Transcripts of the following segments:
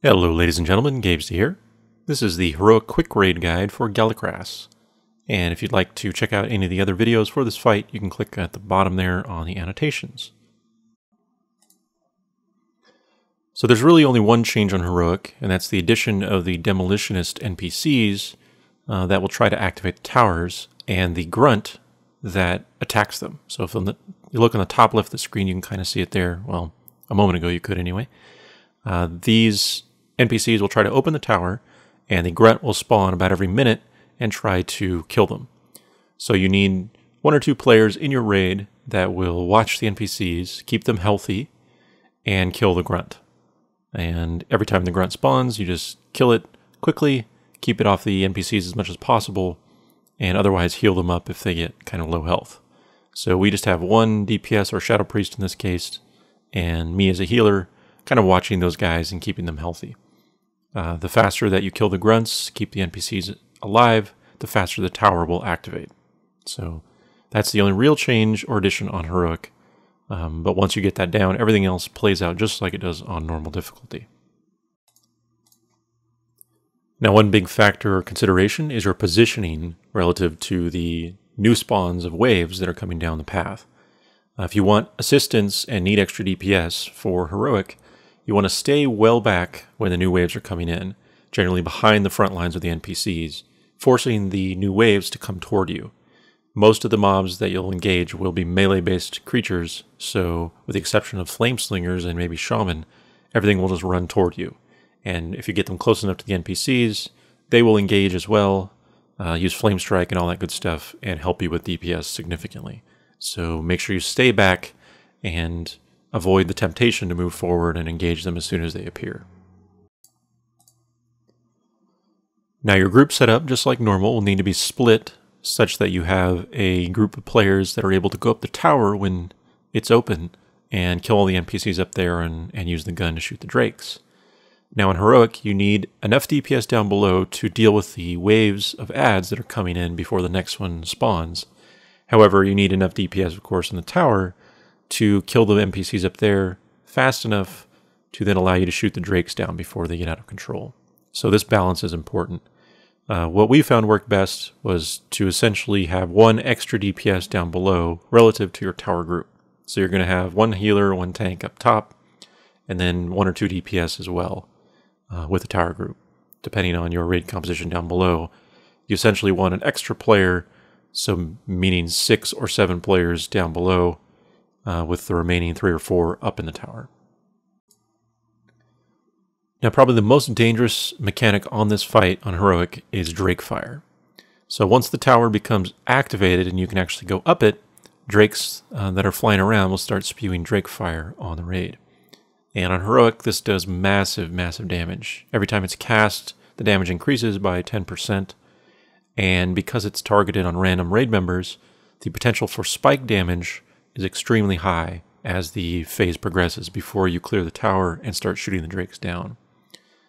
Hello ladies and gentlemen, Gabe's here. This is the Heroic Quick Raid Guide for Galakras. And if you'd like to check out any of the other videos for this fight, you can click at the bottom there on the annotations. So there's really only one change on Heroic, and that's the addition of the Demolitionist NPCs that will try to activate the towers, and the grunt that attacks them. So if you look on the top left of the screen, you can kind of see it there. Well, a moment ago you could anyway. These NPCs will try to open the tower, and the grunt will spawn about every minute and try to kill them. So you need one or two players in your raid that will watch the NPCs, keep them healthy, and kill the grunt. And every time the grunt spawns, you just kill it quickly, keep it off the NPCs as much as possible, and otherwise heal them up if they get kind of low health. So we just have one DPS or Shadow Priest in this case, and me as a healer, kind of watching those guys and keeping them healthy. The faster that you kill the grunts, keep the NPCs alive, the faster the tower will activate. So that's the only real change or addition on Heroic. But once you get that down, everything else plays out just like it does on normal difficulty. Now, one big factor or consideration is your positioning relative to the new spawns of waves that are coming down the path. If you want assistance and need extra DPS for Heroic, you want to stay well back when the new waves are coming in, generally behind the front lines of the NPCs, forcing the new waves to come toward you. Most of the mobs that you'll engage will be melee-based creatures, so with the exception of flame slingers and maybe shaman, everything will just run toward you. And if you get them close enough to the NPCs, they will engage as well, use flame strike and all that good stuff, and help you with DPS significantly. So make sure you stay back and avoid the temptation to move forward and engage them as soon as they appear. Now your group setup, just like normal, will need to be split such that you have a group of players that are able to go up the tower when it's open and kill all the NPCs up there and use the gun to shoot the drakes. Now in Heroic, you need enough DPS down below to deal with the waves of adds that are coming in before the next one spawns. However, you need enough DPS, of course, in the tower to kill the NPCs up there fast enough to then allow you to shoot the drakes down before they get out of control. So this balance is important. What we found worked best was to essentially have one extra DPS down below relative to your tower group. So you're going to have one healer, one tank up top, and then one or two DPS as well with the tower group. Depending on your raid composition down below, you essentially want an extra player, so meaning 6 or 7 players down below, with the remaining 3 or 4 up in the tower. Now, probably the most dangerous mechanic on this fight on Heroic is Drakefire. So once the tower becomes activated and you can actually go up it, drakes that are flying around will start spewing Drakefire on the raid. And on Heroic, this does massive, massive damage. Every time it's cast, the damage increases by 10%. And because it's targeted on random raid members, the potential for spike damage is extremely high as the phase progresses before you clear the tower and start shooting the drakes down.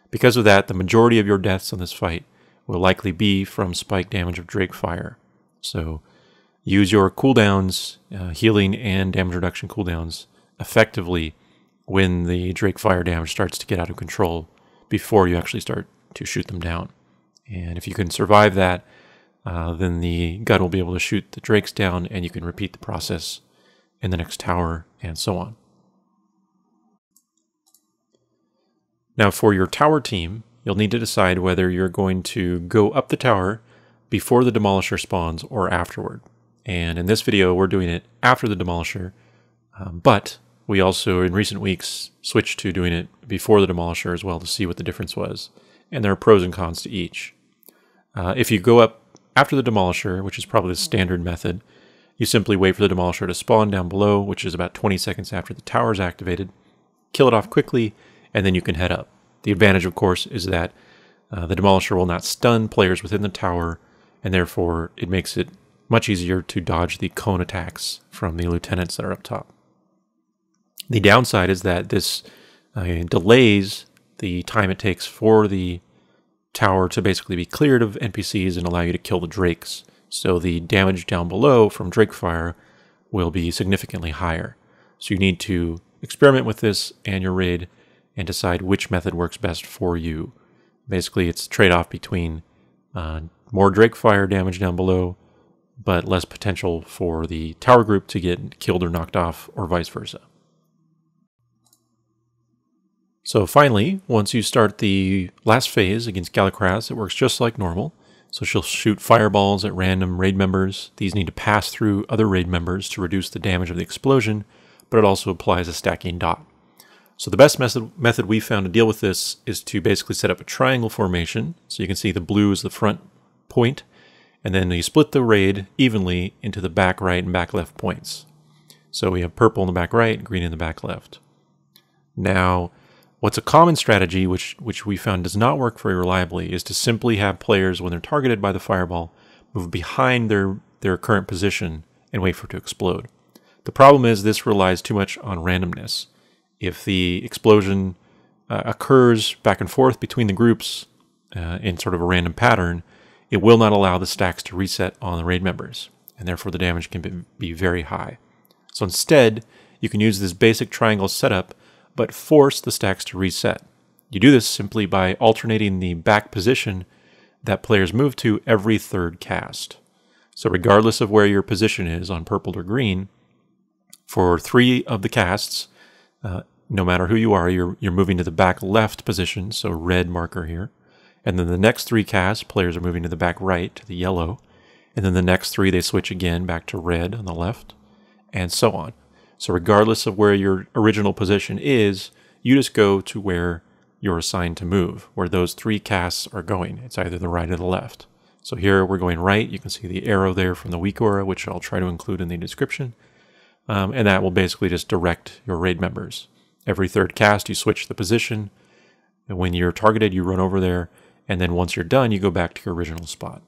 Because of that, the majority of your deaths on this fight will likely be from spike damage of Drakefire. So use your cooldowns, healing and damage reduction cooldowns effectively when the Drakefire damage starts to get out of control before you actually start to shoot them down. And if you can survive that, then the gun will be able to shoot the drakes down and you can repeat the process in the next tower, and so on. Now for your tower team, you'll need to decide whether you're going to go up the tower before the Demolisher spawns or afterward. And in this video, we're doing it after the Demolisher, but we also, in recent weeks, switched to doing it before the Demolisher as well to see what the difference was. And there are pros and cons to each. If you go up after the Demolisher, which is probably the standard method, you simply wait for the Demolisher to spawn down below, which is about 20 seconds after the tower is activated, kill it off quickly, and then you can head up. The advantage, of course, is that the Demolisher will not stun players within the tower, and therefore it makes it much easier to dodge the cone attacks from the lieutenants that are up top. The downside is that this delays the time it takes for the tower to basically be cleared of NPCs and allow you to kill the drakes. So the damage down below from Drakefire will be significantly higher. So you need to experiment with this and your raid and decide which method works best for you. Basically, it's a trade-off between more Drakefire damage down below, but less potential for the tower group to get killed or knocked off, or vice versa. So finally, once you start the last phase against Galakras, it works just like normal. So she'll shoot fireballs at random raid members. These need to pass through other raid members to reduce the damage of the explosion, but it also applies a stacking dot. So the best method we found to deal with this is to basically set up a triangle formation. So you can see the blue is the front point, and then you split the raid evenly into the back right and back left points. So we have purple in the back right, green in the back left. Now, what's a common strategy, which we found does not work very reliably, is to simply have players, when they're targeted by the fireball, move behind their current position and wait for it to explode. The problem is this relies too much on randomness. If the explosion occurs back and forth between the groups in sort of a random pattern, it will not allow the stacks to reset on the raid members, and therefore the damage can be very high. So instead, you can use this basic triangle setup, but force the stacks to reset. You do this simply by alternating the back position that players move to every third cast. So regardless of where your position is on purple or green, for 3 of the casts, no matter who you are, you're moving to the back left position, so red marker here. And then the next 3 casts, players are moving to the back right, to the yellow. And then the next 3, they switch again back to red on the left, and so on. So regardless of where your original position is, you just go to where you're assigned to move, where those 3 casts are going. It's either the right or the left. So here we're going right. You can see the arrow there from the weak aura, which I'll try to include in the description. And that will basically just direct your raid members. Every third cast, you switch the position. And when you're targeted, you run over there. And then once you're done, you go back to your original spot.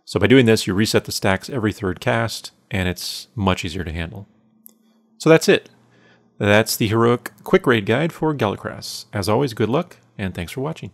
So by doing this, you reset the stacks every third cast, and it's much easier to handle. So that's it. That's the Heroic Quick Raid Guide for Galakras. As always, good luck, and thanks for watching.